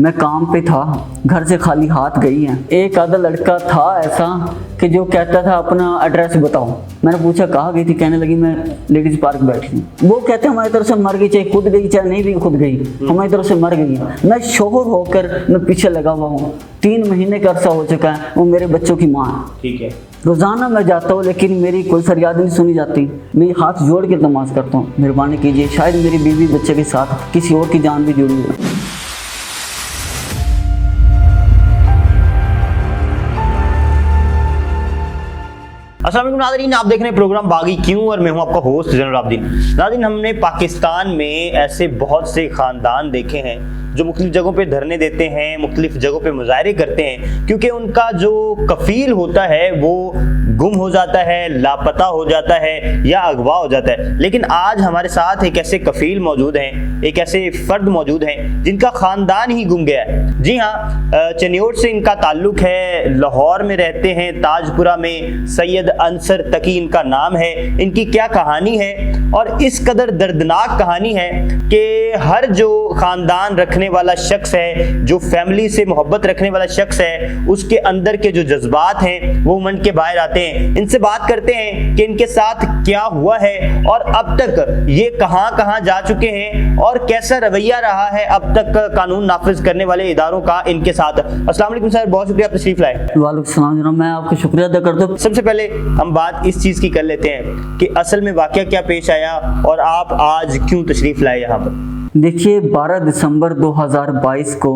मैं काम पे था, घर से खाली हाथ गई है। एक आधा लड़का था ऐसा कि जो कहता था अपना एड्रेस बताओ। मैंने पूछा कहाँ गई थी, कहने लगी मैं लेडीज पार्क बैठी हूँ। वो कहते हमारी तरफ से मर गई, चाहे खुद गई चाहे नहीं भी खुद गई, हमारी तरफ से मर गई है। मैं शोहर होकर मैं पीछे लगा हुआ हूँ, 3 महीने का अरसा हो चुका है, वो मेरे बच्चों की माँ है। ठीक है। रोज़ाना मैं जाता हूँ लेकिन मेरी कोई फरियाद नहीं सुनी जाती। मैं हाथ जोड़ के तमाश करता हूँ, मेहरबानी कीजिए, शायद मेरी बीवी बच्चे के साथ किसी और की जान भी जुड़ी हो। अस्सलाम वालेकुम नाज़रीन, आप देख रहे हैं प्रोग्राम बागी क्यों और मैं हूं आपका होस्ट जनरल अब्दीन। नाज़रीन, हमने पाकिस्तान में ऐसे बहुत से ख़ानदान देखे हैं जो मुख्तलिफ जगहों पे धरने देते हैं, मुख्तलिफ जगहों पे मुजाहरे करते हैं, क्योंकि उनका जो कफ़ील होता है वो गुम हो जाता है, लापता हो जाता है या अगवा हो जाता है। लेकिन आज हमारे साथ एक ऐसे कफ़ील मौजूद हैं, एक ऐसे फ़र्द मौजूद हैं जिनका ख़ानदान ही गुम गया है। जी हाँ, चनियोट से इनका ताल्लुक़ है, लाहौर में रहते हैं, ताजपुरा में। सैयद अंसर तकी इनका नाम है। इनकी क्या कहानी है और इस कदर दर्दनाक कहानी है कि हर जो ख़ानदान रखने वाला शख्स है, जो फैमिली से मोहब्बत रखने वाला शख्स है, उसके अंदर के जो जज्बात हैं वो मन के बाहर आते हैं। इनसे बात करते हैं कि इनके साथ क्या हुआ है और अब तक ये कहां जा चुके हैं और कैसा रवैया रहा है अब तक कानून नाफिज करने वाले इदारों का इनके साथ। अस्सलाम वालेकुम सर, बहुत शुक्रिया आप तशरीफ लाए। वालेकुम सलाम जनाब, मैं आपका शुक्रिया अदा करता हूँ। सबसे पहले हम बात इस चीज़ की कर लेते हैं कि असल में वाकया क्या पेश आया और आप आज क्यों तशरीफ लाए यहाँ पर। देखिए, 12 दिसंबर 2022 को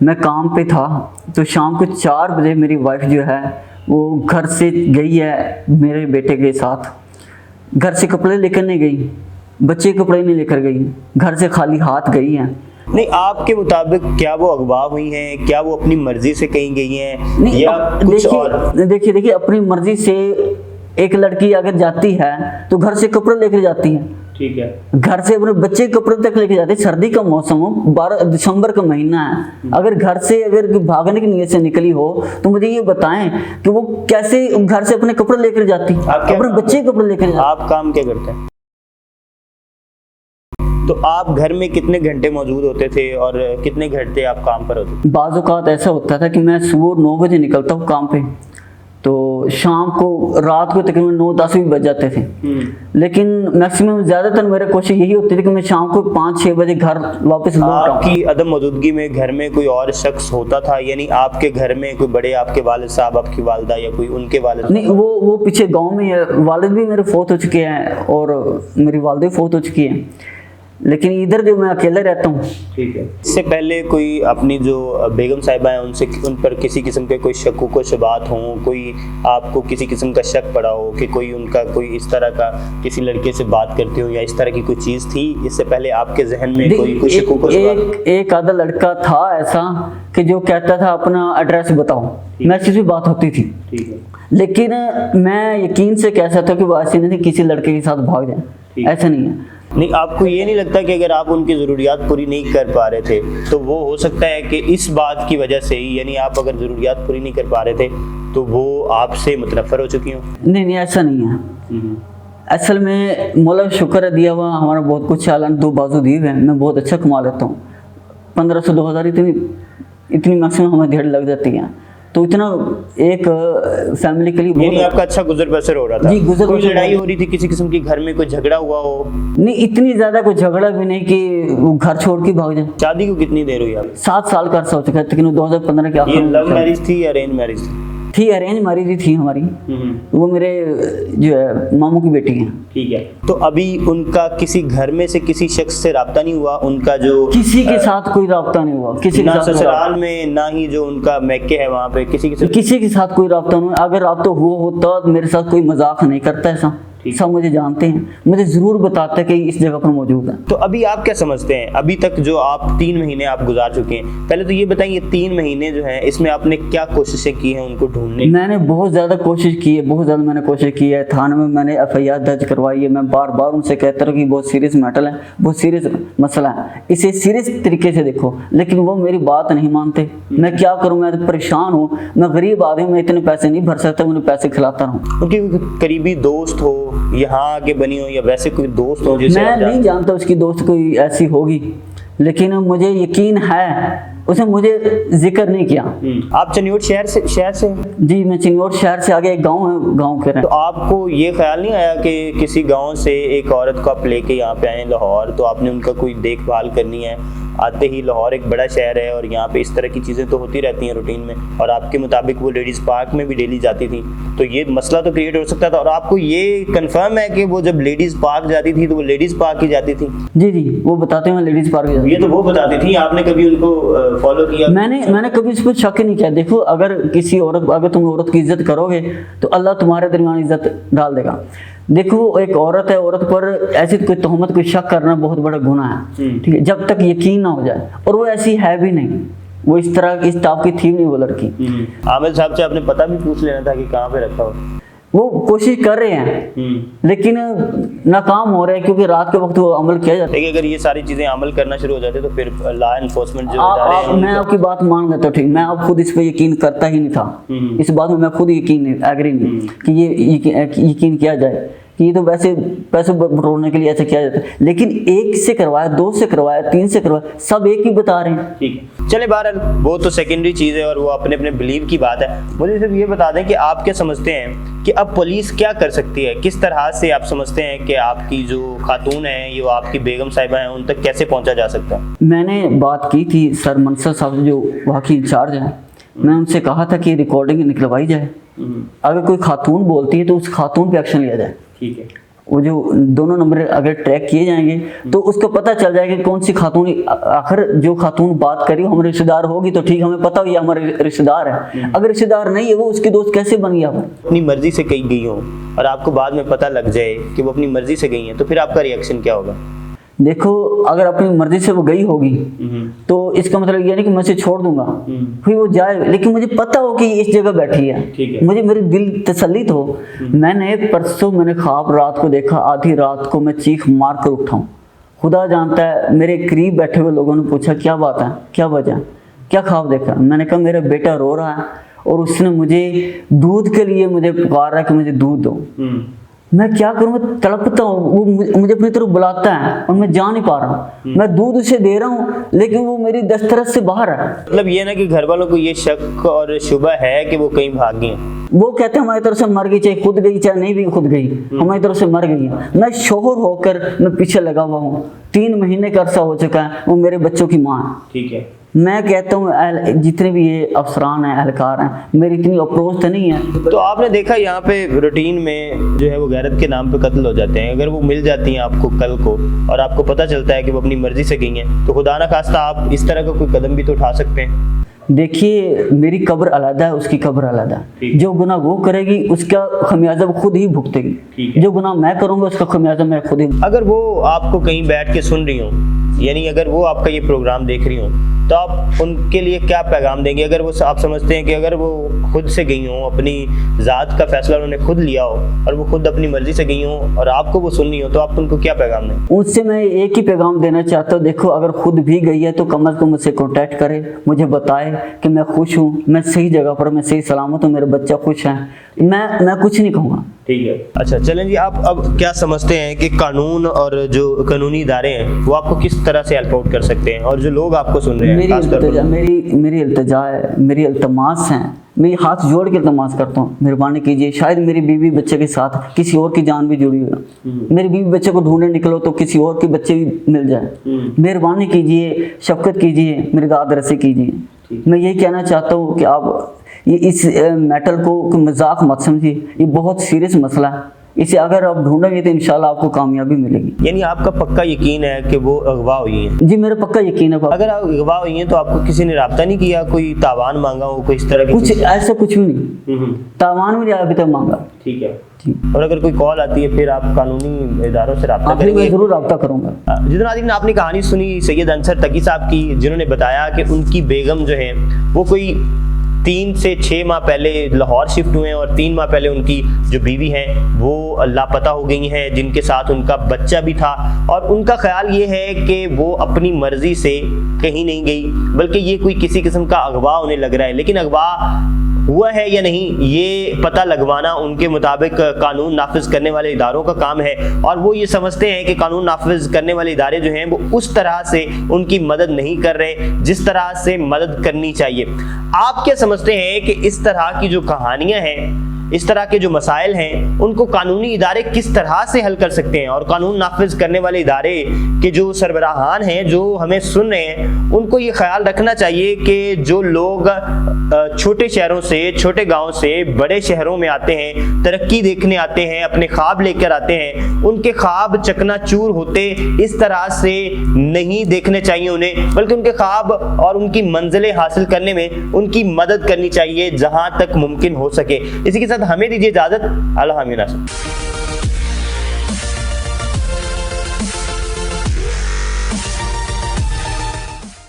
मैं काम पे था, तो शाम को 4 बजे मेरी वाइफ जो है वो घर से गई है मेरे बेटे के साथ। घर से कपड़े लेकर नहीं गई, बच्चे कपड़े नहीं लेकर गई, घर से खाली हाथ गई है। नहीं, आपके मुताबिक क्या वो अगवा हुई हैं, क्या वो अपनी मर्जी से कहीं गई हैं नहीं, या कुछ और? देखिए अपनी मर्जी से एक लड़की अगर जाती है तो घर से कपड़े लेकर जाती है। ठीक है। घर से अपने बच्चे के कपड़े तक लेके जाते। सर्दी का मौसम हो, 12 दिसंबर का महीना है, अगर घर से अगर भागने की नीयत से निकली हो तो मुझे ये बताएं कि वो कैसे घर से अपने कपड़े लेकर जाती, अपने बच्चे के कपड़े लेकर जाती। आप काम क्या करते हैं? तो आप घर में कितने घंटे मौजूद होते थे और कितने घंटे आप काम पर होते थे? बाज़ औक़ात ऐसा होता था कि मैं सुबह 9 बजे निकलता हूँ काम पे, तो शाम को रात को तकरीबन 9-10 भी बज जाते थे। लेकिन मैक्सिमम ज़्यादातर मेरा कोशिश यही होती थी कि मैं शाम को 5-6 बजे घर वापस लौट आऊं। आपकी अदम मौजूदगी में घर में कोई और शख्स होता था, यानी आपके घर में कोई बड़े, आपके वालिद साहब, आपकी वालिदा या कोई उनके वालिद? नहीं, वो पीछे गांव में है। वालिद भी मेरे फौत हो चुके हैं और मेरी वालिदा भी फौत हो चुकी है, लेकिन इधर जो मैं अकेले रहता हूँ। ठीक है। इससे पहले कोई अपनी जो बेगम साहिबा हैं उनसे, उन पर किसी किस्म के कोई शक व शुबात हों, कोई आपको किसी किस्म का शक पड़ा हो कि कोई उनका कोई इस तरह का किसी लड़के से बात करते हो या इस तरह की कोई चीज़ थी, इससे पहले आपके जहन में कोई शक व शुबात? एक आधा लड़का था ऐसा कि जो कहता था अपना एड्रेस बताओ, मैसेज भी बात होती थी। ठीक है। लेकिन मैं यकीन से कह सकता हूँ कि वो ऐसे नहीं थे किसी लड़के के साथ भाग जाए, ऐसा नहीं है। नहीं, आपको ये नहीं लगता कि अगर आप उनकी ज़रूरियात पूरी नहीं कर पा रहे थे तो वो हो सकता है कि इस बात की वजह से ही, यानी आप अगर ज़रूरियात पूरी नहीं कर पा रहे थे तो वो आपसे मुतनफ़र हो चुकी हों? नहीं, ऐसा नहीं है। असल में मौला का शुक्र है, दिया हुआ हमारा बहुत कुछ है, 2 बाजू दिए हुए हैं, मैं बहुत अच्छा कमा लेता हूँ। 1500-2000 इतनी मैक्सिमम हमें दिहाड़ी लग जाती है, तो इतना एक फैमिली के लिए बहुत आपका अच्छा गुजर बसर हो रहा था। जी, गुजर कोई लड़ाई हो रही थी किसी किस्म की, घर में कोई झगड़ा हुआ हो? नहीं, इतनी ज्यादा कोई झगड़ा भी नहीं कि वो घर छोड़ के भाग जाए। शादी को कितनी देर हुई आपकी? 7 साल का अर्सा हो चुका है, लेकिन 2015 के आखिर में। लव मैरिज थी या अरेंज मैरिज थी? अरेंज मैरिज ही थी हमारी। वो मेरे जो है मामू की बेटी है। ठीक है। तो अभी उनका किसी घर में से किसी शख्स से राब्ता नहीं हुआ? उनका जो किसी के साथ कोई राब्ता नहीं हुआ, किसी के साथ, ससुराल में ना ही जो उनका मैके है वहाँ पे किसी के साथ कोई राब्ता नहीं। अगर राब्ता हुआ होता तो मेरे साथ कोई मजाक नहीं करता ऐसा। सब मुझे जानते हैं, मुझे जरूर बताते कि इस जगह पर मौजूद है। तो अभी आप क्या समझते हैं, अभी तक जो आप 3 महीने आप गुजार चुके हैं, पहले तो ये बताइए 3 महीने जो हैं इसमें आपने क्या कोशिशें की हैं उनको ढूंढने? मैंने बहुत ज़्यादा कोशिश की है, बहुत ज़्यादा मैंने कोशिश की है। थाने में मैंने FIR दर्ज करवाई है। मैं बार बार उनसे कहता हूँ कि बहुत सीरियस मैटर है, बहुत सीरियस मसला है, इसे सीरियस तरीके से देखो, लेकिन वो मेरी बात नहीं मानते। मैं क्या करूँ, मैं परेशान हूँ, मैं गरीब आदमी, मैं इतने पैसे नहीं भर सकता, उन्हें पैसे खिलाता रहूँ। उनकी करीबी दोस्त हो, यहाँ आगे बनी हो, या वैसे कोई दोस्त हो? मैं नहीं जानता उसकी दोस्त कोई ऐसी होगी, लेकिन मुझे यकीन है उसने मुझे जिक्र नहीं किया। आप चनियोट शहर से हैं? जी, मैं चिन्नौर शहर से आगे एक गांव है, गांव के तो आपको ये ख्याल नहीं आया कि किसी गांव से एक औरत को आप लेके यहाँ पे आए लाहौर, तो आपने उनका कोई देखभाल करनी है? आते ही लाहौर एक बड़ा शहर है और यहाँ पे इस तरह की चीज़ें तो होती रहती हैं रूटीन में, और आपके मुताबिक वो लेडीज़ पार्क में भी डेली जाती थी, तो ये मसला तो क्रिएट हो सकता था। और आपको ये कंफर्म है कि वो जब लेडीज़ पार्क जाती थी तो वो लेडीज़ पार्क ही जाती थी? जी, वो बताते हैं लेडीज पार्क जाती। ये तो वो बताती थी, आपने कभी उनको फॉलो किया? मैंने कभी इस पर शक ही नहीं किया। देखो, अगर तुम औरत की इज्जत करोगे तो अल्लाह तुम्हारे दरमियान इज्जत डाल देगा। देखो, एक औरत है, औरत पर ऐसी कोई तोहमत, कोई शक करना बहुत बड़ा गुनाह है, ठीक है, जब तक यकीन ना हो जाए। और वो ऐसी है भी नहीं, वो इस टाइप की थी नहीं वो लड़की। आमिर साहब से आपने पता भी पूछ लेना था कि कहाँ पे रखा हो? वो कोशिश कर रहे हैं लेकिन नाकाम हो रहे हैं, क्योंकि रात के वक्त वो अमल किया जाता है। देखिए, अगर ये सारी चीजें अमल करना शुरू हो जाते तो फिर लॉ एनफोर्समेंट जो मैं आपकी बात मान लेता, ठीक, मैं अब खुद इस पे यकीन करता ही नहीं था। इस बात में मैं खुद यकीन नहीं, एग्री नहीं कि ये यकीन किया जाए कि ये तो वैसे पैसे बटोरने के लिए ऐसे किया जाता है। लेकिन एक से करवाया, 2 से करवाया, 3 से करवाया, सब एक ही बता रहे हैं। ठीक है, चले बहरहाल वो तो सेकेंडरी चीज़ है और वो अपने अपने बिलीव की बात है। मुझे सिर्फ ये बता दें कि आप क्या समझते हैं कि अब पुलिस क्या कर सकती है? किस तरह से आप समझते हैं कि आपकी जो खातून है, ये आपकी बेगम साहिबा हैं, उन तक कैसे पहुंचा जा सकता है? मैंने बात की थी सर मनसर साहब जो वहाँ की इंचार्ज हैं, मैं उनसे कहा था कि रिकॉर्डिंग निकलवाई जाए, अगर कोई खातून बोलती है तो उस खातून पे एक्शन लिया जाए। ठीक है, वो जो दोनों नंबर अगर ट्रैक किए जाएंगे तो उसको पता चल जाएगा कि कौन सी खातून, आखिर जो खातून बात करी वो हमारे रिश्तेदार होगी तो ठीक, हमें पता हो ये हमारे रिश्तेदार है। अगर रिश्तेदार नहीं है, वो उसकी दोस्त कैसे बन गया? अपनी मर्जी से कहीं गई हो और आपको बाद में पता लग जाए कि वो अपनी मर्जी से गई हैं, तो फिर आपका रिएक्शन क्या होगा? देखो, अगर अपनी मर्जी से वो गई होगी तो इसका मतलब ये नहीं कि मैं उसे छोड़ दूंगा, फिर वो जाए, लेकिन मुझे पता हो कि इस जगह बैठी है, मुझे मेरी दिल तसल्लीत हो। मैंने ख्वाब रात को देखा, आधी रात को मैं चीख मार कर उठा हूँ। खुदा जानता है, मेरे करीब बैठे हुए लोगों ने पूछा क्या बात है, क्या वजह है, क्या ख्वाब देखा? मैंने कहा मेरा बेटा रो रहा है और उसने मुझे दूध के लिए मुझे पुकार रहा है कि मुझे दूध दो। मैं क्या करूं, मैं तड़पता हूँ, वो मुझे अपनी तरफ बुलाता है और मैं जा नहीं पा रहा हूँ। मैं दूध उसे दे रहा हूँ लेकिन वो मेरी दस्तरस से बाहर है। मतलब ये ना कि घर वालों को ये शक और शुबा है कि वो कहीं भाग गई। वो कहते हैं हमारी तरफ से मर गई, चाहे खुद गई चाहे नहीं भी खुद गई, हमारी तरफ से मर गई है। मैं शोहर होकर मैं पीछे लगा हुआ हूँ, 3 महीने का अरसा हो चुका है, वो मेरे बच्चों की माँ है। ठीक है, मैं कहता हूँ जितने भी ये अफसरान हैं, एहलकार हैं, मेरी इतनी अप्रोच तो नहीं है। तो आपने देखा यहाँ पे रूटीन में जो है वो गैरत के नाम पे कत्ल हो जाते हैं। अगर वो मिल जाती हैं आपको कल को और आपको पता चलता है कि वो अपनी मर्जी से गई हैं, तो खुदा ना खास्ता आप इस तरह का कोई कदम भी तो उठा सकते हैं। देखिए, मेरी कब्र अलग है, उसकी कब्र अलग है। जो गुनाह वो करेगी उसका खमियाजा वो खुद ही भुगतेगी, जो गुनाह मैं करूँगा उसका खमियाजा मैं खुद ही। अगर वो आपको कहीं बैठ के सुन रही हो, यानी अगर वो आपका ये प्रोग्राम देख रही हो, तो आप उनके लिए क्या पैगाम देंगे? अगर वो आप समझते हैं कि अगर वो खुद से गई हो, अपनी ज़ात का फैसला उन्होंने खुद लिया हो और वो खुद अपनी मर्जी से गई हो और आपको वो सुननी हो, तो आप उनको क्या पैगाम दें? उससे मैं एक ही पैगाम देना चाहता हूँ, देखो अगर खुद भी गई है तो कम से कम मुझसे कॉन्टैक्ट करे, मुझे बताए कि मैं खुश हूँ, मैं सही जगह पर, मैं सही सलामत हूँ, मेरे बच्चा खुश है, मैं कुछ नहीं कहूँगा। ठीक है, अच्छा चलें जी, आप अब क्या समझते हैं कि कानून और जो कानूनी इदारे हैं वो आपको किस तरह से हेल्प आउट कर सकते हैं? और जो लोग आपको सुन रहे हैं, मेरी इल्तिजा है, मेरी इल्तमास हैं, मैं हाथ जोड़ के इल्तमास करता हूँ, मेहरबानी कीजिए। शायद मेरी बीवी बच्चे के साथ किसी और की जान भी जुड़ी हुई, मेरी बीवी बच्चे को ढूंढने निकलो तो किसी और के बच्चे भी मिल जाए। मेहरबानी कीजिए, शफकत कीजिए, मेरी दाद रसी कीजिए। मैं यही कहना चाहता हूँ कि आप ये इस मैटर को मजाक मत समझिए, ये बहुत सीरियस मसला है, इसे अगर आप ढूंढेंगे तो इंशाल्लाह आपको कामयाबी मिलेगी। यानी आपका पक्का यकीन है कि वो अगवा हुई हैं? जी, मेरा पक्का यकीन है। अगर आप अगवा हुई हैं तो आपको किसी ने राब्ता नहीं किया, कोई तावान मांगा हो, कोई इस तरह की कुछ ऐसा कुछ भी नहीं, तावान भी अभी तक मांगा। ठीक है, और अगर कोई कॉल आती है फिर आप कानूनी इदारों से राब्ता करेंगे? मैं जरूर राब्ता करूंगा। जितना नाज़रीन आपने कहानी सुनी सैयद अंसर तकी साहब की, जिन्होंने बताया कि उनकी बेगम जो है वो कोई 3 से 6 माह पहले लाहौर शिफ्ट हुए हैं और 3 माह पहले उनकी जो बीवी हैं वो लापता हो गई हैं, जिनके साथ उनका बच्चा भी था। और उनका ख्याल ये है कि वो अपनी मर्जी से कहीं नहीं गई, बल्कि ये कोई किसी किस्म का अगवा उन्हें लग रहा है। लेकिन अगवा हुआ है या नहीं, ये पता लगवाना उनके मुताबिक कानून नाफिज करने वाले इदारों का काम है। और वो ये समझते हैं कि कानून नाफिज करने वाले इदारे जो हैं वो उस तरह से उनकी मदद नहीं कर रहे जिस तरह से मदद करनी चाहिए। आप क्या समझते हैं कि इस तरह की जो कहानियां हैं, इस तरह के जो मसाइल हैं, उनको कानूनी इदारे किस तरह से हल कर सकते हैं? और कानून नाफिज करने वाले इदारे के जो सरबराहान हैं, जो हमें सुन रहे हैं, उनको ये ख्याल रखना चाहिए कि जो लोग छोटे शहरों से, छोटे गांव से बड़े शहरों में आते हैं, तरक्की देखने आते हैं, अपने ख्वाब लेकर आते हैं, उनके ख्वाब चकनाचूर होते इस तरह से नहीं देखने चाहिए उन्हें, बल्कि उनके ख्वाब और उनकी मंजिलें हासिल करने में उनकी मदद करनी चाहिए जहां तक मुमकिन हो सके। इसी के साथ हमें दीजिए इजाजत। अल्लाह हामिद।